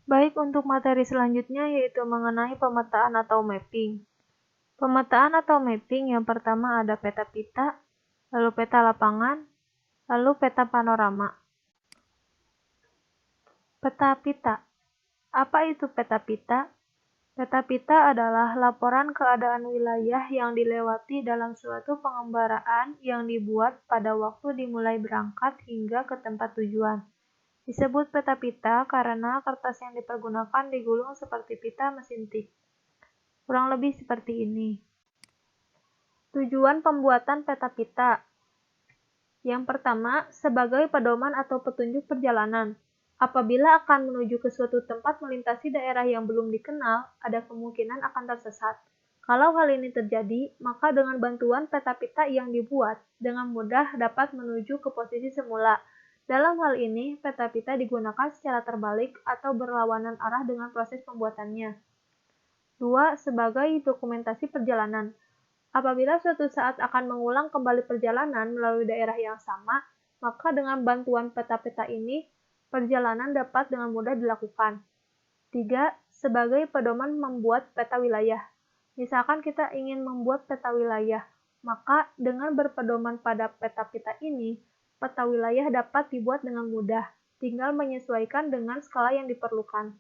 Baik, untuk materi selanjutnya yaitu mengenai pemetaan atau mapping. Pemetaan atau mapping yang pertama ada peta pita, lalu peta lapangan, lalu peta panorama. Peta pita. Apa itu peta pita? Peta pita adalah laporan keadaan wilayah yang dilewati dalam suatu pengembaraan yang dibuat pada waktu dimulai berangkat hingga ke tempat tujuan. Disebut peta pita karena kertas yang dipergunakan digulung seperti pita mesin tik. Kurang lebih seperti ini. Tujuan pembuatan peta pita. Yang pertama, sebagai pedoman atau petunjuk perjalanan. Apabila akan menuju ke suatu tempat melintasi daerah yang belum dikenal, ada kemungkinan akan tersesat. Kalau hal ini terjadi, maka dengan bantuan peta pita yang dibuat, dengan mudah dapat menuju ke posisi semula. Dalam hal ini, peta pita digunakan secara terbalik atau berlawanan arah dengan proses pembuatannya. 2. Sebagai dokumentasi perjalanan. Apabila suatu saat akan mengulang kembali perjalanan melalui daerah yang sama, maka dengan bantuan peta-peta ini, perjalanan dapat dengan mudah dilakukan. 3. Sebagai pedoman membuat peta wilayah. Misalkan kita ingin membuat peta wilayah, maka dengan berpedoman pada peta-peta ini, peta wilayah dapat dibuat dengan mudah, tinggal menyesuaikan dengan skala yang diperlukan.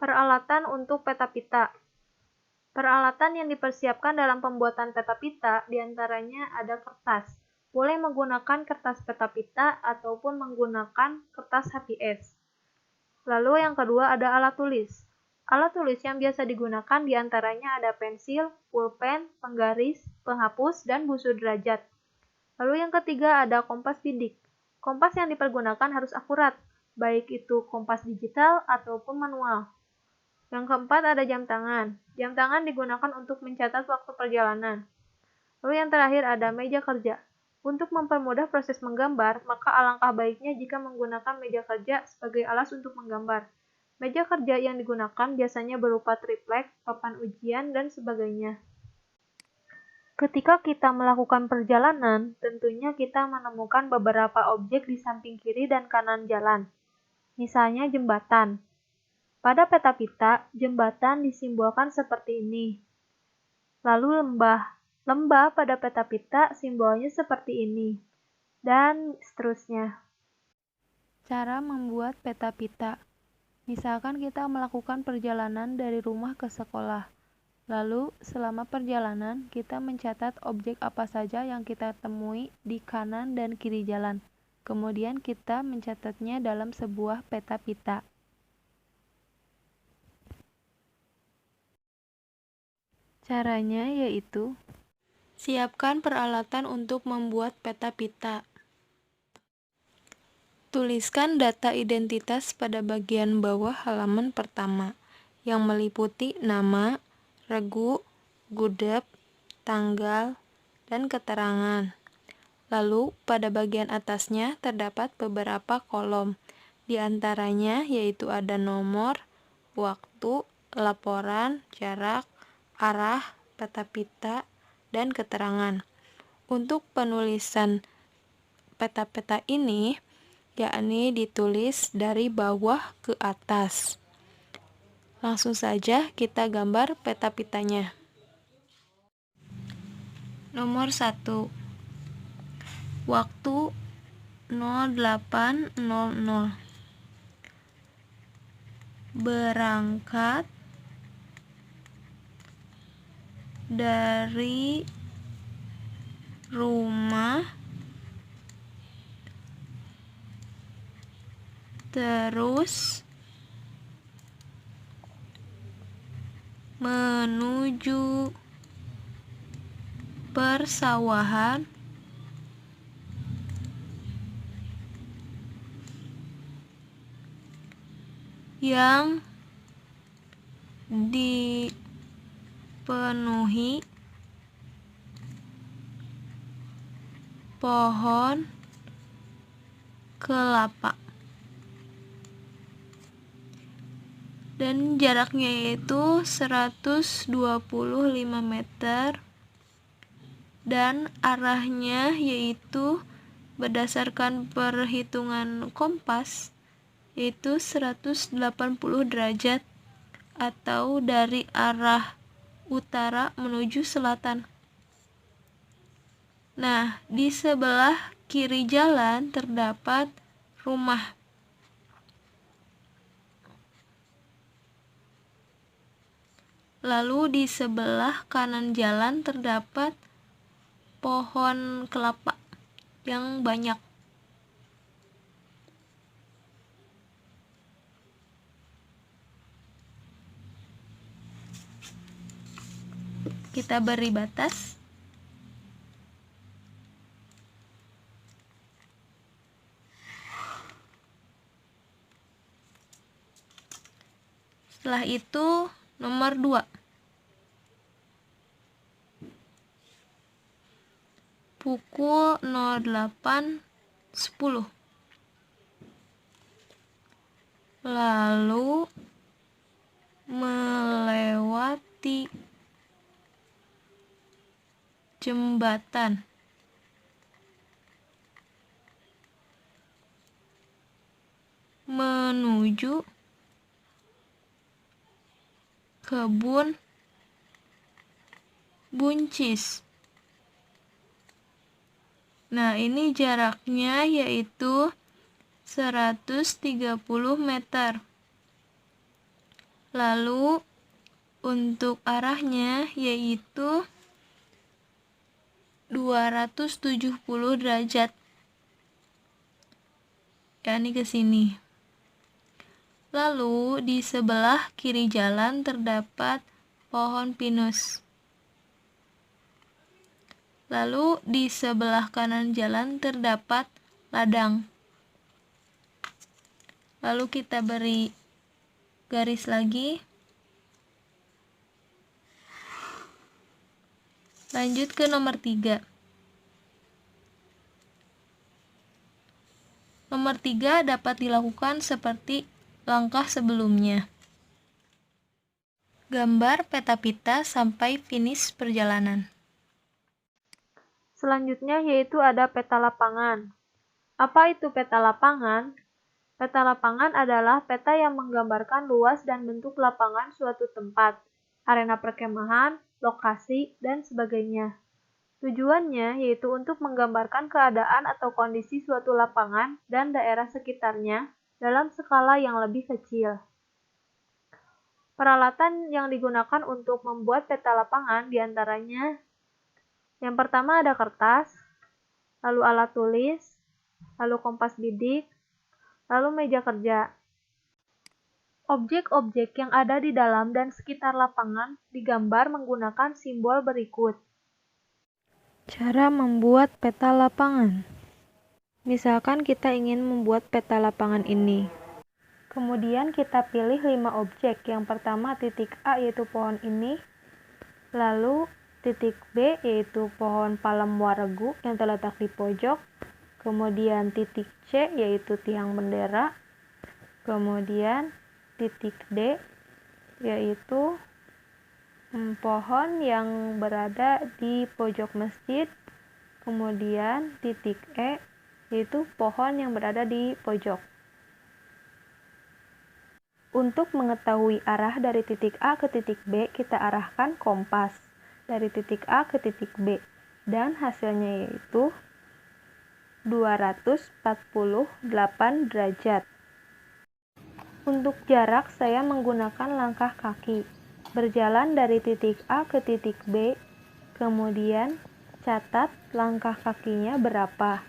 Peralatan untuk peta pita. Peralatan yang dipersiapkan dalam pembuatan peta pita diantaranya ada kertas. Boleh menggunakan kertas peta pita ataupun menggunakan kertas HPS. Lalu yang kedua ada alat tulis. Alat tulis yang biasa digunakan diantaranya ada pensil, pulpen, penggaris, penghapus, dan busu derajat. Lalu yang ketiga ada kompas bidik. Kompas yang dipergunakan harus akurat, baik itu kompas digital ataupun manual. Yang keempat ada jam tangan. Jam tangan digunakan untuk mencatat waktu perjalanan. Lalu yang terakhir ada meja kerja. Untuk mempermudah proses menggambar, maka alangkah baiknya jika menggunakan meja kerja sebagai alas untuk menggambar. Meja kerja yang digunakan biasanya berupa triplek, papan ujian, dan sebagainya. Ketika kita melakukan perjalanan, tentunya kita menemukan beberapa objek di samping kiri dan kanan jalan. Misalnya jembatan. Pada peta pita, jembatan disimbolkan seperti ini. Lalu lembah. Lembah pada peta pita simbolnya seperti ini. Dan seterusnya. Cara membuat peta pita. Misalkan kita melakukan perjalanan dari rumah ke sekolah. Lalu, selama perjalanan, kita mencatat objek apa saja yang kita temui di kanan dan kiri jalan. Kemudian kita mencatatnya dalam sebuah peta pita. Caranya yaitu, siapkan peralatan untuk membuat peta pita. Tuliskan data identitas pada bagian bawah halaman pertama, yang meliputi nama, regu, gudeg, tanggal, dan keterangan. Lalu, pada bagian atasnya terdapat beberapa kolom, di antaranya yaitu ada nomor, waktu, laporan, jarak, arah, peta pita, dan keterangan. Untuk penulisan peta-peta ini, yakni ditulis dari bawah ke atas. Langsung saja kita gambar peta pitanya. Nomor 1. Waktu 08.00. Berangkat dari rumah terus menuju persawahan yang dipenuhi pohon kelapa. Dan jaraknya yaitu 125 meter dan arahnya yaitu berdasarkan perhitungan kompas yaitu 180 derajat atau dari arah utara menuju selatan. Nah, di sebelah kiri jalan terdapat rumah. Lalu di sebelah kanan jalan terdapat pohon kelapa yang banyak. Kita beri batas. Setelah itu, nomor 2. Pukul 08.10. Lalu melewati jembatan. Menuju kebun buncis. Nah, ini jaraknya yaitu 130 meter. Lalu untuk arahnya yaitu 270 derajat. Yakni ke sini. Lalu di sebelah kiri jalan terdapat pohon pinus. Lalu di sebelah kanan jalan terdapat ladang. Lalu kita beri garis lagi. Lanjut ke nomor 3. Nomor 3 dapat dilakukan seperti langkah sebelumnya. Gambar peta pita sampai finish perjalanan. Selanjutnya yaitu ada peta lapangan. Apa itu peta lapangan? Peta lapangan adalah peta yang menggambarkan luas dan bentuk lapangan suatu tempat, arena perkemahan, lokasi, dan sebagainya. Tujuannya yaitu untuk menggambarkan keadaan atau kondisi suatu lapangan dan daerah sekitarnya dalam skala yang lebih kecil. Peralatan yang digunakan untuk membuat peta lapangan diantaranya yang pertama ada kertas, lalu alat tulis, lalu kompas bidik, lalu meja kerja. Objek-objek yang ada di dalam dan sekitar lapangan digambar menggunakan simbol berikut. Cara membuat peta lapangan. Misalkan kita ingin membuat peta lapangan ini. Kemudian kita pilih 5 objek. Yang pertama titik A yaitu pohon ini, lalu titik B yaitu pohon palem waregu yang terletak di pojok, kemudian titik C yaitu tiang bendera, kemudian titik D yaitu pohon yang berada di pojok masjid, kemudian titik E yaitu pohon yang berada di pojok. Untuk mengetahui arah dari titik A ke titik B, kita arahkan kompas dari titik A ke titik B, dan hasilnya yaitu 248 derajat. Untuk jarak, saya menggunakan langkah kaki. Berjalan dari titik A ke titik B, kemudian catat langkah kakinya berapa.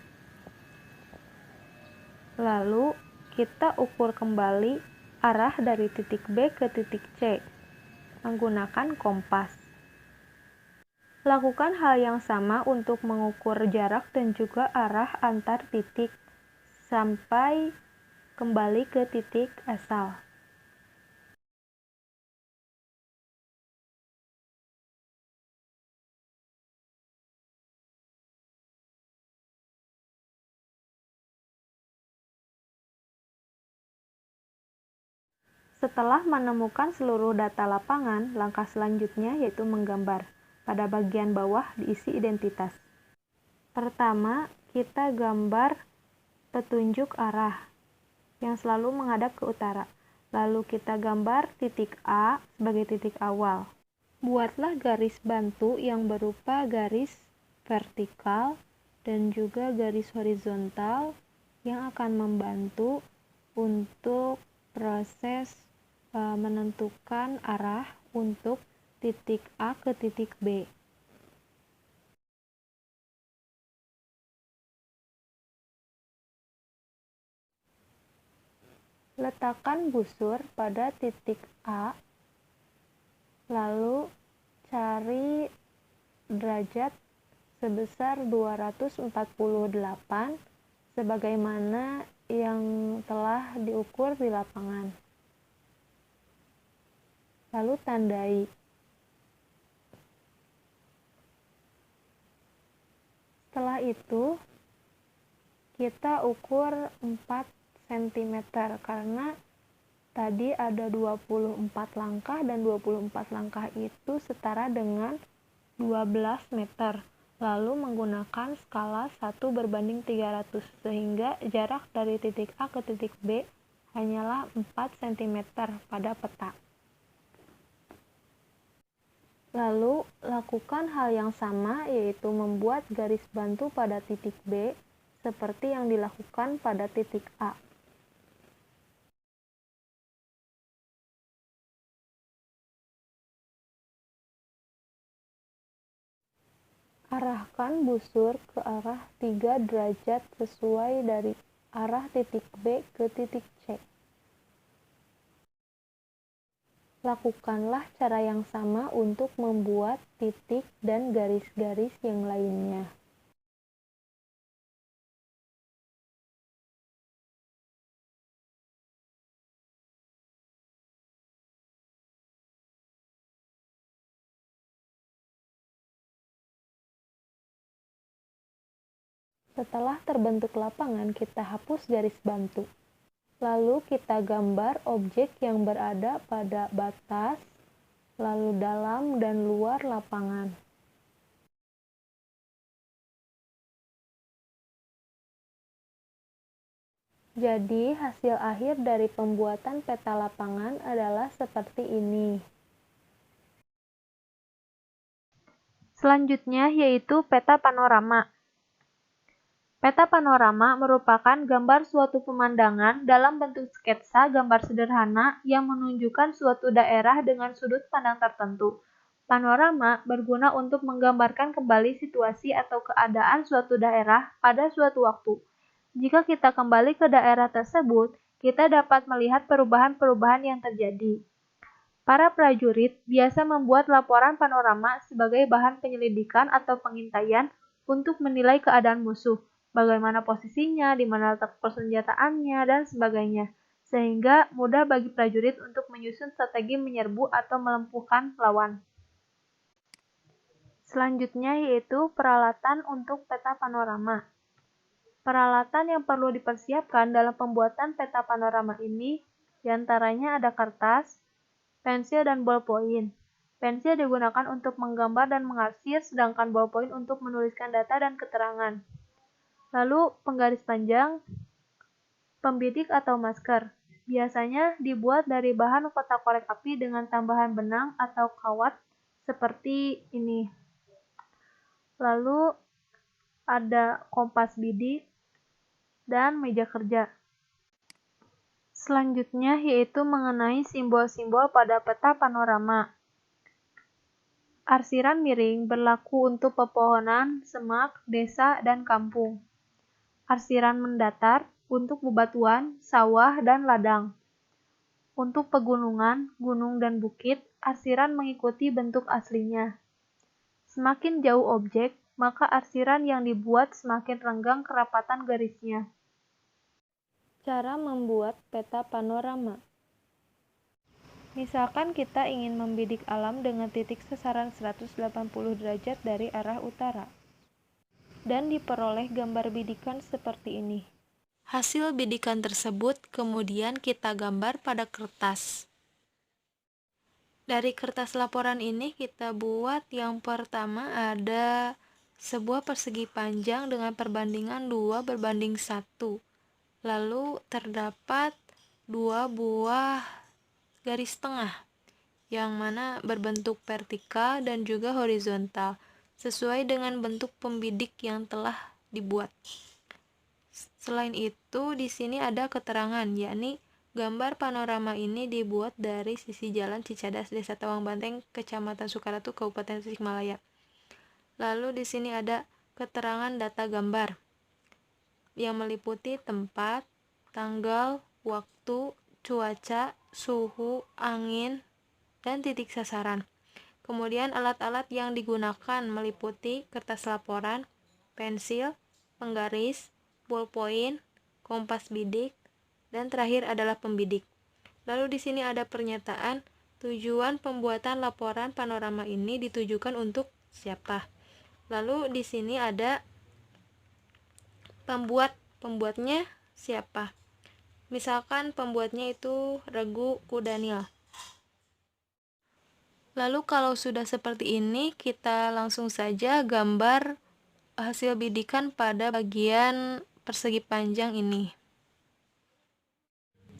Lalu, kita ukur kembali arah dari titik B ke titik C menggunakan kompas. Lakukan hal yang sama untuk mengukur jarak dan juga arah antar titik sampai kembali ke titik asal. Setelah menemukan seluruh data lapangan, langkah selanjutnya yaitu menggambar. Pada bagian bawah diisi identitas. Pertama, kita gambar petunjuk arah. yang selalu menghadap ke utara. Lalu kita gambar titik A sebagai titik awal. Buatlah garis bantu yang berupa garis vertikal dan juga garis horizontal yang akan membantu untuk proses menentukan arah untuk titik A ke titik B. Letakkan busur pada titik A, lalu cari derajat sebesar 248 sebagaimana yang telah diukur di lapangan. Lalu tandai. Setelah itu kita ukur 4 cm karena tadi ada 24 langkah dan 24 langkah itu setara dengan 12 meter. Lalu menggunakan skala 1:300 sehingga jarak dari titik A ke titik B hanyalah 4 cm pada peta. Lalu lakukan hal yang sama, yaitu membuat garis bantu pada titik B seperti yang dilakukan pada titik A. Arahkan busur ke arah 3 derajat sesuai dari arah titik B ke titik C. Lakukanlah cara yang sama untuk membuat titik dan garis-garis yang lainnya. Setelah terbentuk lapangan, kita hapus garis bantu. Lalu kita gambar objek yang berada pada batas, lalu dalam dan luar lapangan. Jadi, hasil akhir dari pembuatan peta lapangan adalah seperti ini. Selanjutnya yaitu peta panorama. Peta panorama merupakan gambar suatu pemandangan dalam bentuk sketsa gambar sederhana yang menunjukkan suatu daerah dengan sudut pandang tertentu. Panorama berguna untuk menggambarkan kembali situasi atau keadaan suatu daerah pada suatu waktu. Jika kita kembali ke daerah tersebut, kita dapat melihat perubahan-perubahan yang terjadi. Para prajurit biasa membuat laporan panorama sebagai bahan penyelidikan atau pengintaian untuk menilai keadaan musuh, bagaimana posisinya, di mana letak persenjataannya, dan sebagainya, sehingga mudah bagi prajurit untuk menyusun strategi menyerbu atau melumpuhkan lawan. Selanjutnya yaitu peralatan untuk peta panorama. Peralatan yang perlu dipersiapkan dalam pembuatan peta panorama ini diantaranya ada kertas, pensil, dan ballpoint. Pensil digunakan untuk menggambar dan mengarsir, sedangkan ballpoint untuk menuliskan data dan keterangan. Lalu penggaris panjang, pembidik atau masker. Biasanya dibuat dari bahan kotak korek api dengan tambahan benang atau kawat seperti ini. Lalu ada kompas bidik dan meja kerja. Selanjutnya yaitu mengenai simbol-simbol pada peta panorama. Arsiran miring berlaku untuk pepohonan, semak, desa, dan kampung. Arsiran mendatar untuk bebatuan, sawah, dan ladang. Untuk pegunungan, gunung, dan bukit, arsiran mengikuti bentuk aslinya. Semakin jauh objek, maka arsiran yang dibuat semakin renggang kerapatan garisnya. Cara membuat peta panorama. Misalkan kita ingin membidik alam dengan titik sasaran 180 derajat dari arah utara. Dan diperoleh gambar bidikan seperti ini. Hasil bidikan tersebut kemudian kita gambar pada kertas. Dari kertas laporan ini kita buat yang pertama ada sebuah persegi panjang dengan perbandingan 2:1. Lalu terdapat dua buah garis tengah yang mana berbentuk vertikal dan juga horizontal sesuai dengan bentuk pembidik yang telah dibuat. Selain itu, di sini ada keterangan, yakni gambar panorama ini dibuat dari sisi Jalan Cicadas, Desa Tawang Banteng, Kecamatan Sukaratu, Kabupaten Tasikmalaya. Lalu di sini ada keterangan data gambar yang meliputi tempat, tanggal, waktu, cuaca, suhu, angin, dan titik sasaran. Kemudian alat-alat yang digunakan meliputi kertas laporan, pensil, penggaris, ballpoint, kompas bidik, dan terakhir adalah pembidik. Lalu di sini ada pernyataan tujuan pembuatan laporan panorama ini ditujukan untuk siapa. Lalu di sini ada pembuatnya siapa. Misalkan pembuatnya itu Regu Kudanil. Lalu kalau sudah seperti ini, kita langsung saja gambar hasil bidikan pada bagian persegi panjang ini.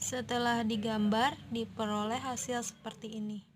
Setelah digambar, diperoleh hasil seperti ini.